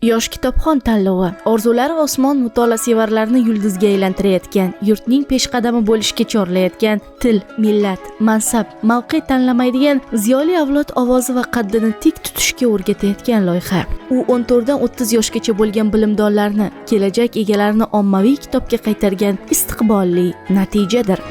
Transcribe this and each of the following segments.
Yosh kitobxon tanlovi orzulari osmon mutolaasevarlarni yulduzga aylantirayotgan, yurtning peshqadami bo'lishga chorlayotgan, til, millat, mansab, mavqe tanlamaydigan ziyoli avlod ovozi va qaddini tik tutishga o'rgatayotgan loyiha. U 14 dan 30 yoshgacha bo'lgan bilimdonlarni, kelajak egalarini ommaviy kitobga qaytargan istiqbolli natijadir.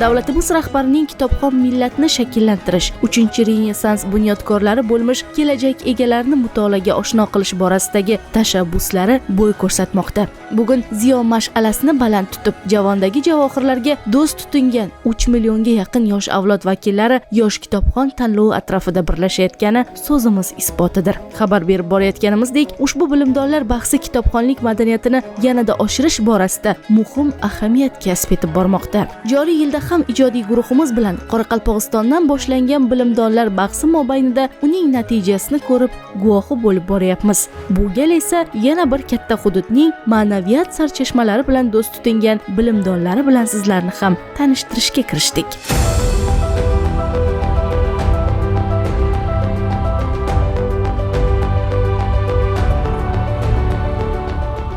Davlatimiz rahbarining kitobxon millatni shakllantirish, 3-renessans bunyodkorlari bo'lmish kelajak egalarini mutolaaga oshno qilish borasidagi tashabbuslari bo'y ko'rsatmoqda. Bugun ziyo mash'alasini baland tutib, javondagi javohirlarga do'st tutingan 3 millionga yaqin yosh avlod vakillari yosh kitobxon tanlovi atrofida birlashayotgani so'zimiz isbotidir. Xabar berib borayotganimizdek, ushbu bilimdonlar bahsi kitobxonlik madaniyatini yanada oshirish borasida muhim ahamiyat kasb etib bormoqda. Joriy yilda ham ijodiy guruhimiz bilan Qoraqalpog'istondan boshlangan bilimdonlar bahsi mobaynida uning natijasini ko'rib guvohi bo'lib boryapmiz. Bu gal esa yana bir katta hududning ma'naviyat sarchashmalari bilan do'st tutingan bilimdonlari bilan sizlarni ham tanishtirishga kirishdik.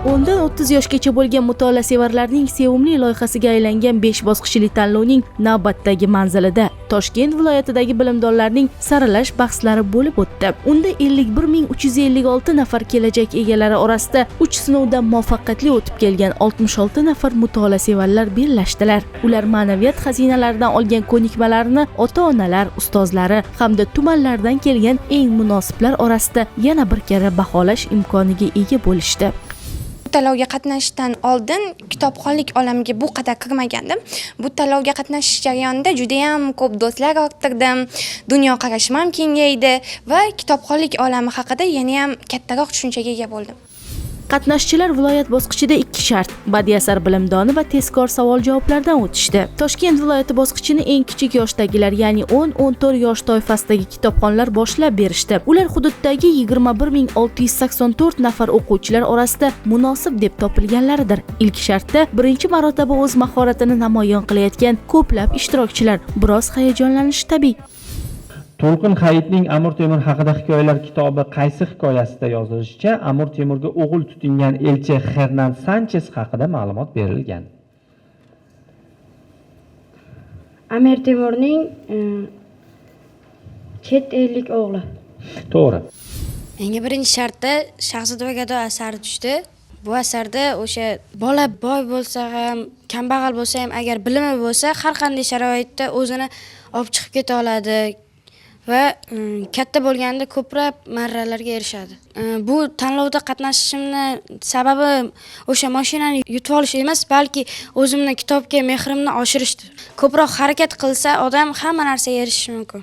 10 dan 30 yoshgacha bo'lgan mutolaasevarlarning sevimli loyihasiga aylangan 5 bosqichli tanlovning navbatdagi manzilida Toshkent viloyatidagi bilimdonlarning saralash bahslari bo'lib o'tdi. Unda 51356 nafar kelajak egalari orasida 3 sinovdan muvaffaqiyatli o'tib kelgan 66 nafar mutolaasevarlar bellashdilar. Ular ma'naviyat xazinalaridan olgan ko'nikmalarini ota-onalar, ustozlari hamda tumanlardan kelgan eng munosiblar orasida yana bir karra baholash imkoniga ega bo'lishdi. Tanlovga qatnashishdan oldin kitobxonlik olamiga bu qadar kirmagandim. Bu tanlovga qatnashish jarayonida juda ham ko'p do'stlar orttirdim, dunyoqarashim ham kengaydi va kitobxonlik olami haqida yana ham kattaroq tushunchaga ega bo'ldim. Qatnashchilar viloyat bosqichida 2 shart, badiiy asar bilimdoni va tezkor savol-javoblardan o'tishdi. Toshkent viloyati bosqichini eng kichik yoshdagilar, ya'ni 10-14 yosh toifasidagi kitobxonlar boshlab berishdi. Ular hududdagi 21684 nafar o'quvchilar orasida munosib deb topilganlaridir. Ilk shartda birinchi marotaba o'z mahoratini namoyon qilayotgan ko'plab ishtirokchilar, biroz hayajonlanishi tabiiy. To'lqin Hayitning Amir Temur haqida hikoyalar kitobi qaysi hikoyasida yozilishicha, Amir Temurga o'g'il tutingan elchi Hernan Sanchez haqida ma'lumot berilgan. Amir Temurning chet ellik o'g'li. To'g'ri. Menga birinchi shartda Shahzoda va Gado asari tushdi. Bu asarda o'sha bola boy bo'lsa ham, kambag'al bo'lsa ham, agar bilimi bo'lsa, har qanday sharoitda o'zini olib chiqib keta oladi va katta bo'lganda ko'plab marralarga erishadi. Bu tanlovda qatnashishimni sababi o'sha mashinani yutib olish emas, balki o'zimni kitobga mehrimni oshirishdir. Ko'proq harakat qilsa, odam hamma narsaga erishishi mumkin.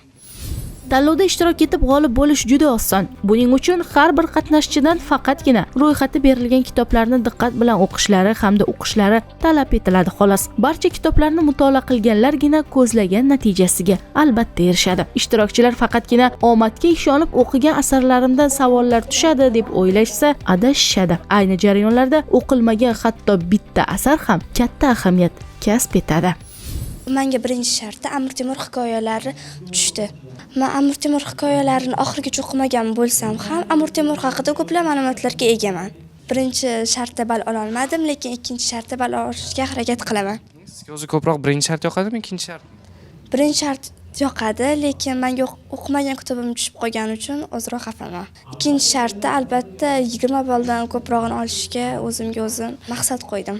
Tanlovda ishtirok etib g'olib bo'lish juda oson. Buning uchun har bir qatnashchidan faqatgina ro'yxatda berilgan kitoblarni diqqat bilan o'qishlari hamda o'qishlari talab etiladi xolos. Barcha kitoblarni mutolaa qilganlargina ko'zlagan natijasiga albatta erishadi. Ishtirokchilar faqatgina omadga ishonib o'qigan asarlarimdan savollar tushadi deb o'ylashsa adashishadi. Ayni jarayonlarda o'qilmagan hatto bitta asar ham katta ahamiyat kasb etadi. Menga birinchi shartda Amir Temur hikoyalari tushdi. Men Amir Temur hikoyalarini oxirigacha o'qimagan bo'lsam ham, Amir Temur haqida ko'plab ma'lumotlarga egaman. Birinchi shartda ball ola olmadim, lekin ikkinchi shartda ball olishga harakat qilaman. Sizga o'zi ko'proq birinchi shart yoqadimi, ikkinchi shart? Birinchi shart yoqadi, lekin menga o'qimagan kitobim tushib qolgani uchun ozroq xafaman. Ikkinchi shartda albatta 20 balldan ko'prog'ini olishga o'zimga o'zim maqsad qo'ydim.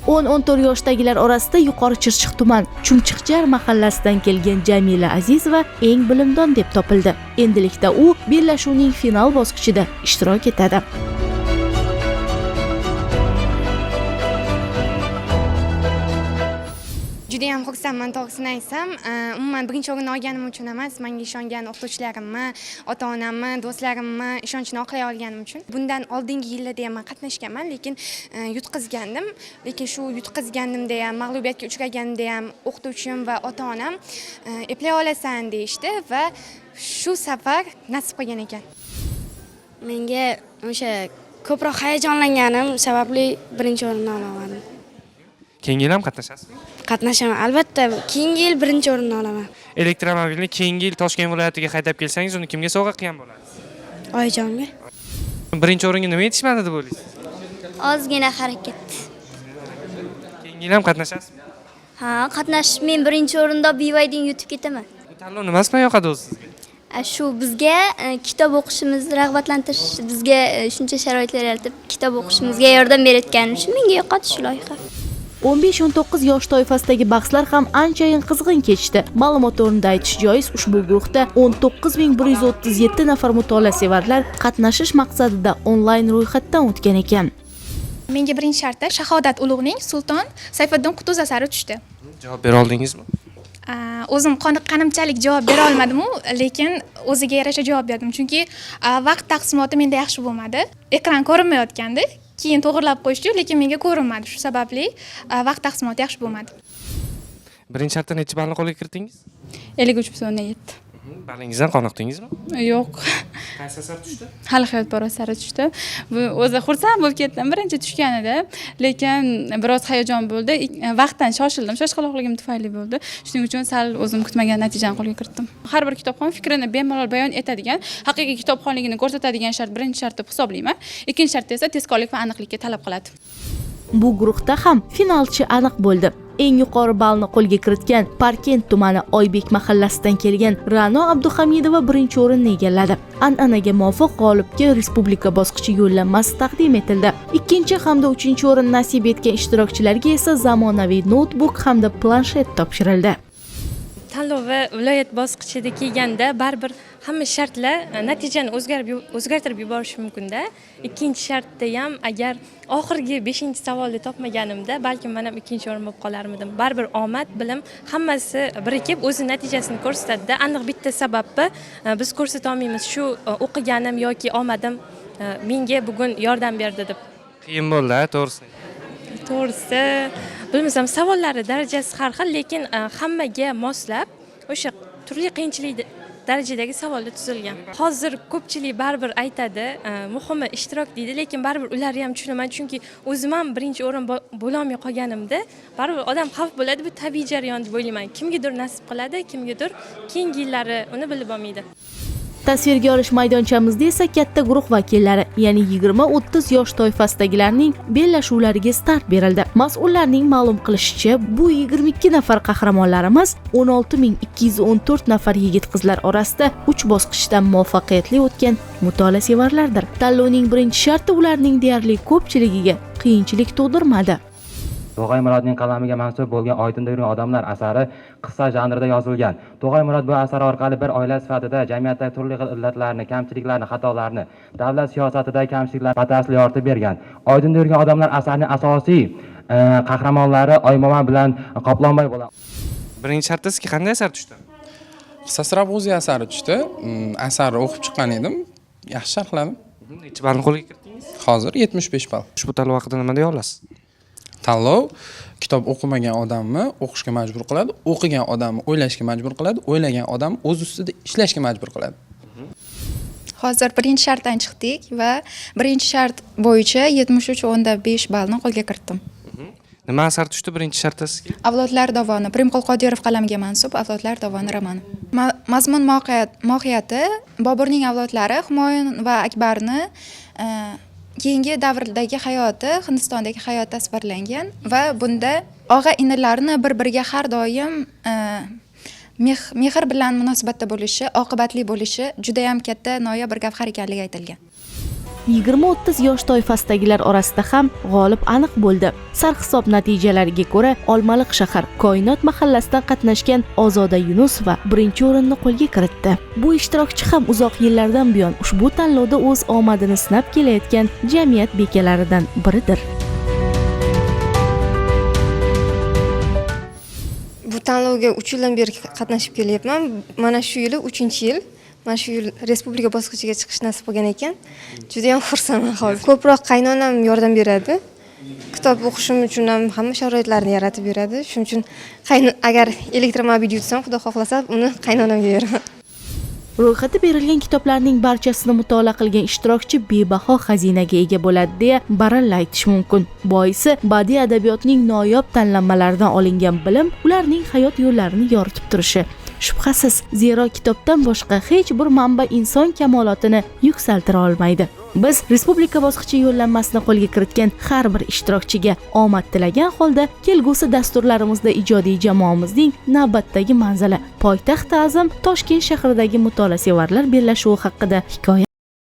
10-14 yoshdagilar orasida Yuqori Chirchiq tuman Chumchiqjar mahallasidan kelgan Jamila Azizova eng bilimdon deb topildi. Endilikda u bellashuvning final bosqichida ishtirok etadi. Juda ham xursandman, to'g'risini aytsam. Umuman birinchi o'rinni olganim uchun emas, menga ishongan o'qituvchilarimni, ota-onamni, do'stlarimni ishonchini oqlay olganim uchun. Bundan oldingi yillarda ham men qatnashganman, lekin yutqizgandim. Lekin shu yutqizganimda ham, mag'lubiyatga uchraganimda ham o'qituvchim va ota-onam eplay olasan deyishdi va shu safar nasib qilgan ekan. Menga o'sha ko'proq hayajonlanganim sababli birinchi o'rinni ola olmadim. Keyingi yil ham qatnashasizmi? Qatnashaman, albatta. Keyingi yil birinchi o'rinni olaman. Elektromobilni keyingi yil Toshkent viloyatiga haydab kelsangiz, uni kimga sovg'a qilgan bo'lasiz? Oyijonga. Birinchi o'ringa nima yetishmadi deb o'ylaysiz? Ozgina harakat. Keyingi yil ham qatnashasizmi? Ha, qatnashish men birinchi o'rinda BYD yutib ketaman. Bu tanlov nimasidan yoqadi o'zi sizga? Shu bizga kitob o'qishimizni rag'batlantirish, bizga shuncha sharoitlar yaratib, kitob o'qishimizga yordam berayotgani uchun menga yoqadi shu loyiha. 15-19 yosh toifasidagi bahslar ham anchayin qizg'in kechdi. Ma'lumot o'rnida aytish joiz, ushbu guruhda 19137 nafar mutolaasevarlar qatnashish maqsadida onlayn ro'yxatdan o'tgan ekan. Menga birinchi shartda Shahodat ulug'ning Sulton Sayfiddin Qutuz asari tushdi. Javob bera oldingizmi? O'zim qoniqqanimchalik javob bera olmadim-u, lekin o'ziga yarasha javob berdim. Chunki vaqt taqsimoti menda yaxshi bo'lmadi. Ekran ko'rinmayotgandi. Keyin to'g'rilab qo'yishdi, lekin menga ko'rinmadi. Shu sababli vaqt taqsimoti yaxshi bo'lmadi. Birinchi shartda necha ballni qo'lga kiritdingiz? 53.7. Ballingizdan qoniqdingizmi? Yo'q. Qaysi asar tushdi? Hali hayot bor asari tushdi. Bu o'zi xursand bo'lib ketdim birinchi tushganida, lekin biroz hayajon bo'ldi. Vaqtdan shoshildim, shoshqaloqligim tufayli bo'ldi. Shuning uchun sal o'zim kutmagan natijani qo'lga kiritdim. Har bir kitobxon fikrini bemalol bayon etadigan, haqiqiy kitobxonligini ko'rsatadigan shart birinchi shart deb hisoblayman. Ikkinchi shart esa tezkorlik va aniqlikka talab qiladi. Bu guruhda ham finalchi aniq bo'ldi. Eng yuqori ballni qo'lga kiritgan Parkent tumani Oybek mahallasidan kelgan Ra'no Abduhamidova birinchi o'rinni egalladi. An'anaga muvofiq g'olibga respublika bosqichi yo'llanmasi taqdim etildi. Ikkinchi hamda uchinchi o'rin nasib etgan ishtirokchilarga esa zamonaviy notebook hamda planshet topshirildi. Tanlov va viloyat bosqichida kelganda baribir hamma shartlar natijani o'zgartirib yuborishi mumkin-da. Ikkinchi shartda ham agar oxirgi 5-savolni topmaganimda balkim men ham ikkinchi o'rin bo'lib qolarmidim. Baribir omad, bilim hammasi birikib o'z natijasini ko'rsatadi. Aniq bitta sababi biz ko'rsata olmaymiz. Shu o'qiganim yoki omadim menga bugun yordam berdi deb. Qiyin bo'ldi, to'g'risi. To'g'risi, bilmasam, savollari darajasi har xil, lekin hammaga moslab o'sha turli qiyinchilik darajadagi savollar tuzilgan. Hozir ko'pchilik baribir aytadi, muhimi ishtirok deydi, lekin baribir ularni ham tushunaman, chunki o'zim ham birinchi o'rin bo'la olmay qolganimda, baribir odam xavf bo'ladi, bu tabiiy jarayon deb o'ylayman. Kimgadir nasib qiladi, kimgadir keyingi yillari uni bilib olmaydi. Tasvirga olish maydonchamizda esa katta guruh vakillari, ya'ni 20-30 yosh toifasidagilarning bellashuvlariga start berildi. Mas'ullarning ma'lum qilishicha, bu 22 nafar qahramonlarimiz 16214 nafar yigit-qizlar orasida 3 bosqichdan muvaffaqiyatli o'tgan mutolaasevarlardir. Tanlovning birinchi sharti ularning deyarli ko'pchiligiga qiyinchilik tug'dirmadi. To'g'ay Murodning qalamiga mansub bo'lgan Oydinda yurgan odamlar asari qissa janrida yozilgan. To'g'ay Murod bu asar orqali bir oila sifatida jamiyatdagi turli xil illatlarni, kamchiliklarni, xatolarni, davlat siyosatidagi kamchiliklarni batafsil yoritib bergan. Oydinda yurgan odamlar asarining asosiy qahramonlari Oymoman bilan Qoplonboy bo'ladi. Birinchi shartda sizga qanday asar tushdi? Qissasi Rabuzi asari tushdi. Asarni o'qib chiqqan edim. Yaxshi sharhladim. Necha ballni qo'lga kiritdingiz? Hozir 75 ball. Ushbu tanlov haqida nima deya olasiz? Tanlov kitob o'qimagan odamni o'qishga majbur qiladi, o'qigan odamni o'ylashga majbur qiladi, o'ylagan odam o'z ustida ishlashga majbur qiladi. Hozir birinchi shartdan chiqdik va birinchi shart bo'yicha 73.5 ballni qo'lga kiritdim. Nima asar tushdi birinchi shartda sizga? Avlodlar dovoni, Pirimqul Qodirov qalamiga mansub Avlodlar dovoni romani. Mazmun mohiyati Boburning avlodlari Humoyun va Akbarni keyingi davrdagi hayoti, Hindistondagi hayot tasvirlangan va bunda og'a-inilarni bir-biriga har doim mehr bilan munosabatda bo'lishi, oqibatli bo'lishi juda ham katta noyob bir gavhar ekanligi aytilgan. 20-30 yosh toifasidagilar orasida ham g'olib aniq bo'ldi. Sarhisob natijalariga ko'ra, Olmaliq shahar Koinot mahallasidan qatnashgan Ozoda Yunusova birinchi o'rinni qo'lga kiritdi. Bu ishtirokchi ham uzoq yillardan buyon ushbu tanlovda o'z omadini sinab kelayotgan jamiyat bekalaridan biridir. Bu tanlovga 3 yildan beri qatnashib kelyapman. Mana shu yili 3-yil. Mana shu yil respublika bosqichiga chiqish nasib qilgan ekan. Juda ham xursandman hozir. Ko'proq qaynonam yordam beradi. Kitob o'qishim uchun ham hamma sharoitlarni yaratib beradi. Shuning uchun agar elektromobil yutsam, Xudo xohlasa, uni qaynonamga beraman. Ro'yxatda berilgan kitoblarning barchasini mutolaa qilgan ishtirokchi bebaho xazinaga ega bo'ladi deya baralla aytish mumkin. Boisi badiiy adabiyotning noyob tanlanmalaridan olingan bilim ularning hayot yo'llarini yoritib turishi. Shubhasiz, zero kitobdan boshqa hech bir manba inson kamolotini yuksaltira olmaydi. Biz respublika bosqichi yo'llanmasini qo'lga kiritgan har bir ishtirokchiga omad tilagan holda kelgusi dasturlarimizda ijodiy jamoamizning navbatdagi manzili poytaxt Ta'zim Toshkent shahridagi mutolaasevarlar bellashuvi haqida hikoya